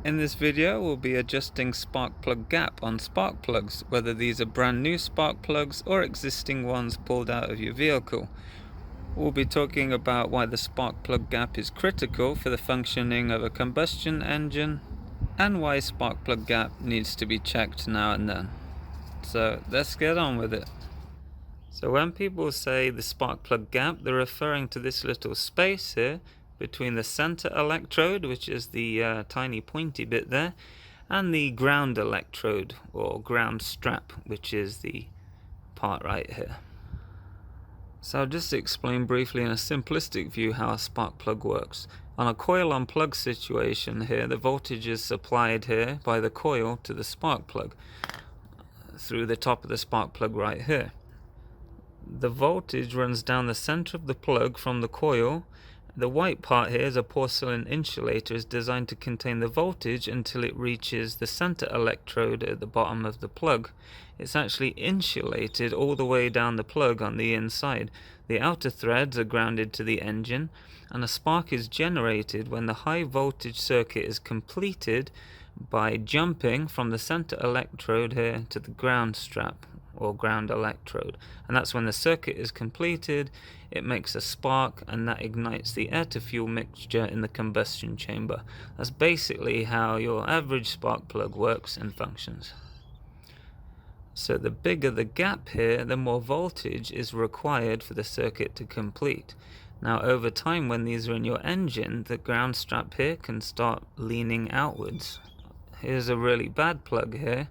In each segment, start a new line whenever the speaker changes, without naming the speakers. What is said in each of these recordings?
In this video, we'll be adjusting spark plug gap on spark plugs, whether these are brand new spark plugs or existing ones pulled out of your vehicle. We'll be talking about why the spark plug gap is critical for the functioning of a combustion engine and why spark plug gap needs to be checked now and then. So let's get on with it. So when people say the spark plug gap, they're referring to this little space here between the center electrode, which is the tiny pointy bit there, and the ground electrode or ground strap, which is the part right here. So I'll just explain briefly in a simplistic view how a spark plug works. On a coil on plug situation here, the voltage is supplied here by the coil to the spark plug through the top of the spark plug right here. The voltage runs down the center of the plug from the coil. The white part here is a porcelain insulator, is designed to contain the voltage until it reaches the center electrode at the bottom of the plug. It's actually insulated all the way down the plug on the inside. The outer threads are grounded to the engine, and a spark is generated when the high voltage circuit is completed by jumping from the center electrode here to the ground strap or ground electrode, and that's when the circuit is completed. It makes a spark, and that ignites the air to fuel mixture in the combustion chamber. That's basically how your average spark plug works and functions. So the bigger the gap here, the more voltage is required for the circuit to complete. Now over time, when these are in your engine, the ground strap here can start leaning outwards. Here's a really bad plug here.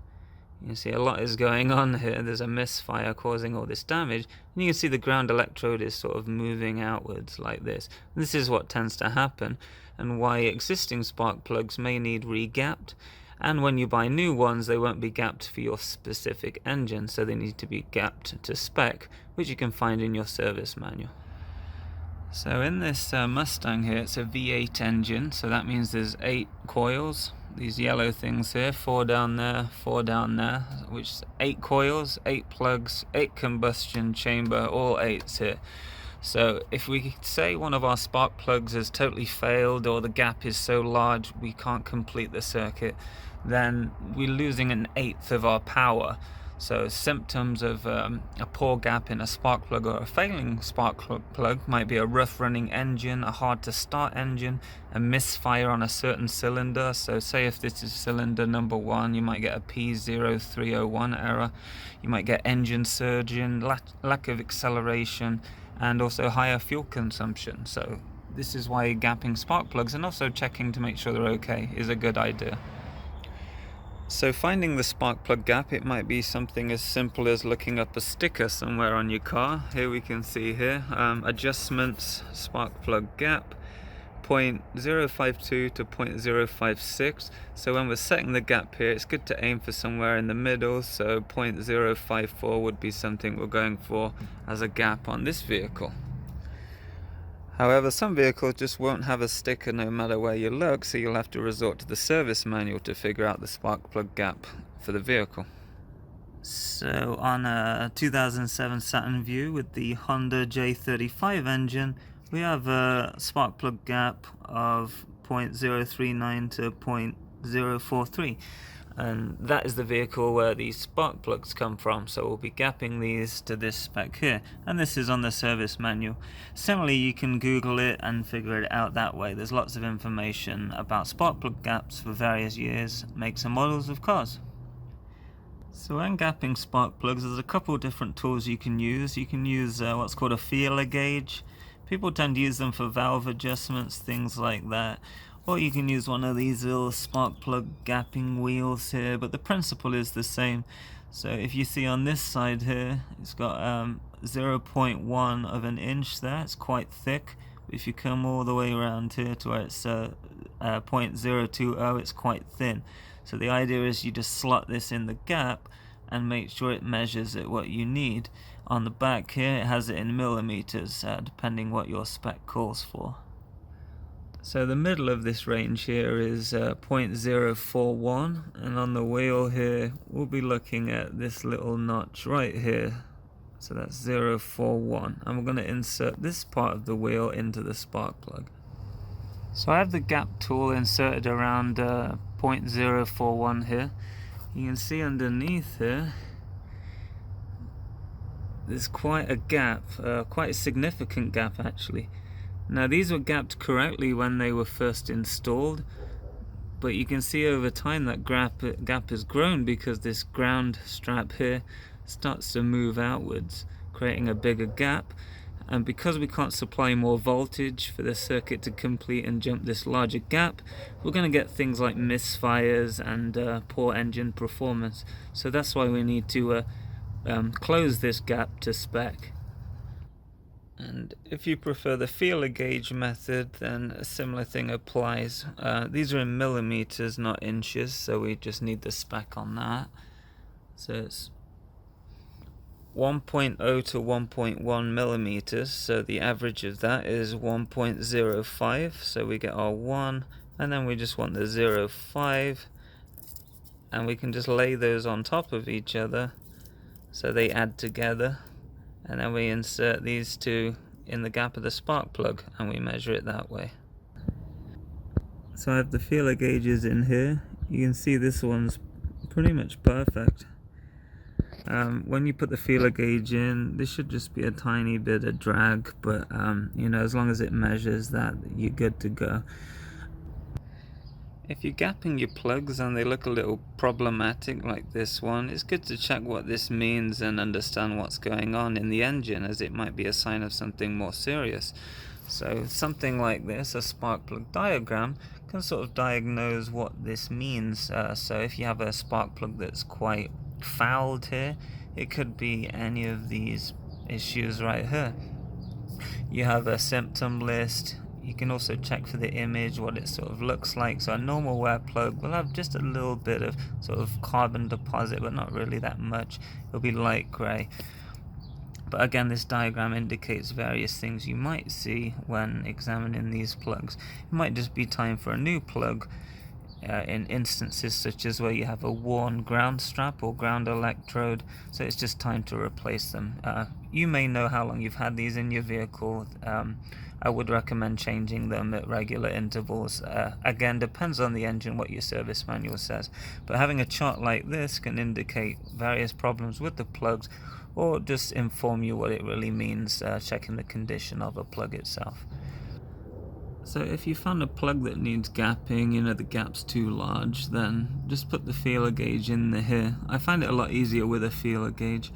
You see a lot is going on here. There's a misfire causing all this damage, and you can see the ground electrode is sort of moving outwards like this. And this is what tends to happen, and why existing spark plugs may need re-gapped, and when you buy new ones they won't be gapped for your specific engine, so they need to be gapped to spec, which you can find in your service manual. So in this Mustang here, it's a V8 engine, so that means there's 8 coils. These yellow things here, 4 down there, 4 down there, which is 8 coils, 8 plugs, 8 combustion chamber, all 8s here. So if we say one of our spark plugs has totally failed, or the gap is so large we can't complete the circuit, then we're losing 1/8 of our power. So symptoms of a poor gap in a spark plug or a failing spark plug might be a rough running engine, a hard to start engine, a misfire on a certain cylinder. So say if this is cylinder number 1, you might get a P0301 error. You might get engine surging, lack of acceleration, and also higher fuel consumption. So this is why gapping spark plugs and also checking to make sure they're okay is a good idea. So finding the spark plug gap, it might be something as simple as looking up a sticker somewhere on your car. Here we can see here, adjustments, spark plug gap, 0.052 to 0.056. So when we're setting the gap here, it's good to aim for somewhere in the middle. So 0.054 would be something we're going for as a gap on this vehicle. However, some vehicles just won't have a sticker no matter where you look, so you'll have to resort to the service manual to figure out the spark plug gap for the vehicle. So on a 2007 Saturn Vue with the Honda J35 engine, we have a spark plug gap of 0.039 to 0.043. And that is the vehicle where these spark plugs come from, so we'll be gapping these to this spec here, and this is on the service manual. Similarly, you can Google it and figure it out that way. There's lots of information about spark plug gaps for various years, makes and models of cars. So when gapping spark plugs, there's a couple different tools you can use. You can use what's called a feeler gauge. People tend to use them for valve adjustments, things like that. Or you can use one of these little spark plug gapping wheels here, but the principle is the same. So if you see on this side here, it's got 0.1 of an inch there. It's quite thick. If you come all the way around here to where it's 0.020, it's quite thin. So the idea is you just slot this in the gap and make sure it measures at what you need. On the back here, it has it in millimeters, depending what your spec calls for. So the middle of this range here is 0.041, and on the wheel here we'll be looking at this little notch right here. So that's 0.41, and we're going to insert this part of the wheel into the spark plug. So I have the gap tool inserted around 0.041 here. You can see underneath here there's quite a gap, quite a significant gap actually. Now these were gapped correctly when they were first installed, but you can see over time that gap has grown because this ground strap here starts to move outwards, creating a bigger gap. And because we can't supply more voltage for the circuit to complete and jump this larger gap, we're going to get things like misfires and poor engine performance. So that's why we need to close this gap to spec. And if you prefer the feeler gauge method, then a similar thing applies. These are in millimeters, not inches, so we just need the spec on that. So it's 1.0 to 1.1 millimeters, so the average of that is 1.05, so we get our 1, and then we just want the 0.5, and we can just lay those on top of each other so they add together, and then we insert these two in the gap of the spark plug and we measure it that way. So I have the feeler gauges in here. You can see this one's pretty much perfect. When you put the feeler gauge in, this should just be a tiny bit of drag, but you know, as long as it measures that, you're good to go. If you're gapping your plugs and they look a little problematic like this one, it's good to check what this means and understand what's going on in the engine, as it might be a sign of something more serious. So something like this, a spark plug diagram, can sort of diagnose what this means. So if you have a spark plug that's quite fouled here, it could be any of these issues right here. You have a symptom list. You can also check for the image, what it sort of looks like. So a normal wear plug will have just a little bit of sort of carbon deposit, but not really that much. It'll be light grey. But again, this diagram indicates various things you might see when examining these plugs. It might just be time for a new plug in instances such as where you have a worn ground strap or ground electrode, so it's just time to replace them. You may know how long you've had these in your vehicle. I would recommend changing them at regular intervals. Again, depends on the engine what your service manual says, but having a chart like this can indicate various problems with the plugs, or just inform you what it really means, checking the condition of a plug itself. So if you found a plug that needs gapping, you know the gap's too large, then just put the feeler gauge in here. I find it a lot easier with a feeler gauge,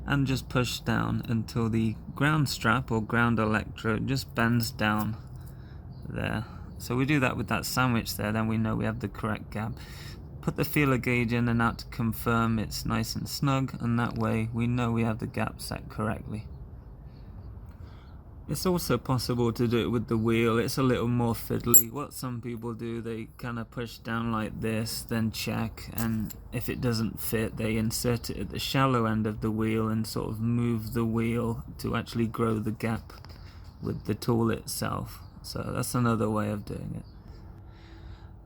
and just push down until the ground strap or ground electrode just bends down there. So we do that with that sandwich there, then we know we have the correct gap. Put the feeler gauge in and out to confirm it's nice and snug, and that way we know we have the gap set correctly. It's also possible to do it with the wheel. It's a little more fiddly. What some people do, they kind of push down like this, then check, and if it doesn't fit, they insert it at the shallow end of the wheel and sort of move the wheel to actually grow the gap with the tool itself. So that's another way of doing it.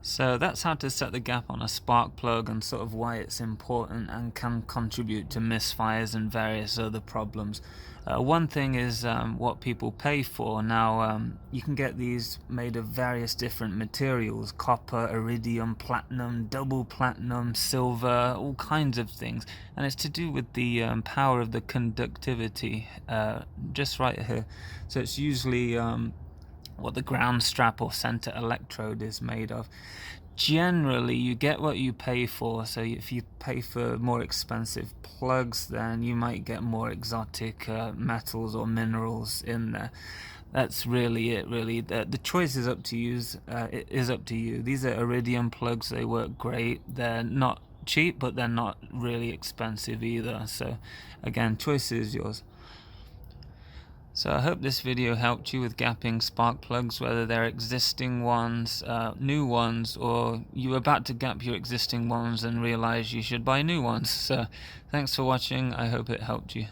So that's how to set the gap on a spark plug, and sort of why it's important and can contribute to misfires and various other problems. One thing is what people pay for. Now you can get these made of various different materials: copper, iridium, platinum, double platinum, silver, all kinds of things, and it's to do with the power of the conductivity, just right here. So it's usually what the ground strap or center electrode is made of. Generally, you get what you pay for. So if you pay for more expensive plugs, then you might get more exotic metals or minerals in there. That's really it, really. The choice is up to you. It is up to you. These are iridium plugs. They work great. They're not cheap, but they're not really expensive either. So again, choice is yours. So I hope this video helped you with gapping spark plugs, whether they're existing ones, new ones, or you're about to gap your existing ones and realize you should buy new ones. So thanks for watching. I hope it helped you.